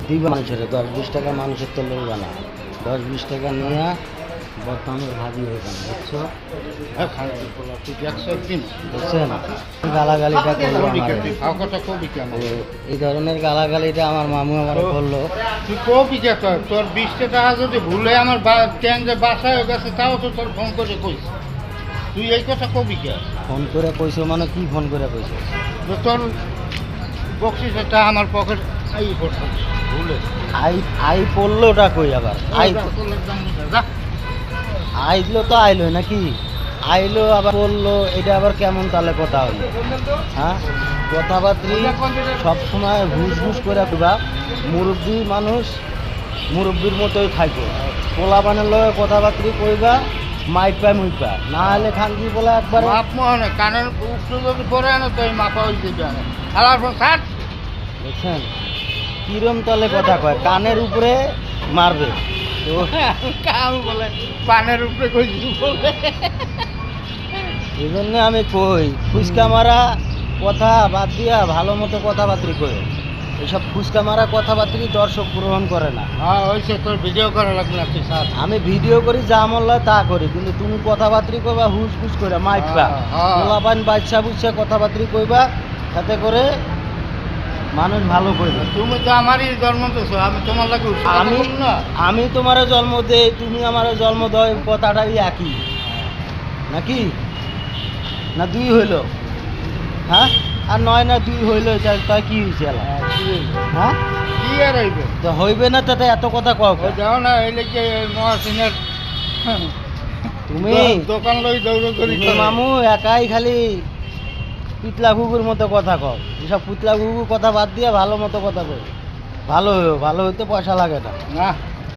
দিবা মানুষের 10-20 টাকা মানুষের তো লইবা না, 10-20 টাকা নিয়ে বর্তমানে ভাবি হয়ে যান, বুঝছো? বুঝছেন? গালাগালিটা করলো আমারে। এই ধরনের গালাগালিটা আমার মামু আমার করলো। তুই কবি কে তোর 20 টাকা যদি ভুলে আমার ট্যাঙ্কে বাসায় গেছে তাও তো তোর ফোন করে কইস, তুই এই কথা কবি কে? ফোন করে কইছো মানে কি ফোন করে কইছো? তোর বকশিসটা আমার পকেট এই পড়ছে ভুলে। আই পড়লোটা কই আবার? আইলো তো আইলো নাকি? আইলো আবার বললো, এটা আবার কেমন তাহলে কথা হলো? হ্যাঁ, কথাবার্তি সবসময় ঘুষ ঘুষ করে দিবা। মুরব্বী মানুষ মুরব্বীর মতোই থাকো, পোলা বানালো কথাবার্তি কইবা, মাইপা মুইপা, না হলে খানকি বলে একবার মাপ মনে কানের উঠতে যদি পরে আনো তো এই মাপা হয়ে যাবে আনে খেলার পর ষাট। দেখছেন কিরম তাহলে কথা কয়, কানের উপরে মারবে তো। কাম বলে পানের উপরে কইছি বলে। এই জন্যে আমি কই ফুচকা মারা কথা বাদ দিয়া ভালো মতো কথাবার্তি কই। এইসব ফুচকা মারা কথাবার্তি দর্শক গ্রহণ করে না। হ্যাঁ ওইসে তোর ভিডিও করা লাগবে না তুই স্যার। আমি ভিডিও করি যা মল্লা তা করি, কিন্তু তুমি কথাবার্তি কইবা হুস হুস করে মাইপা পোলাপান বাচ্চা বুচ্ছা কথাবার্তি কইবা, তাতে করে মানুষ ভালো করবে। তুমি তো আমারই জন্ম দিয়েছো, আমি তোমার লাগে আমি আমি তোমার জন্ম দেই, তুমি আমার জন্ম দাও, কথাটাই একই নাকি? না দুই হইল? হ্যাঁ, আর 9 না 2 হইল, তাই কি হয়েছে? হ্যাঁ কি আর হইবে? তো হইবে না, তাতে এত কথা কও কেন? যাও না এলে কি মহাসিনের তুমি দোকান লই দৌড় করি তুমি মামু একাই খালি পিতলা ঘুঘুর মতো কথা কও। এসব পিতলা ঘুঘু কথা বাদ দিয়ে ভালো মতো কথা কও। ভালো হইতে পয়সা লাগে না। না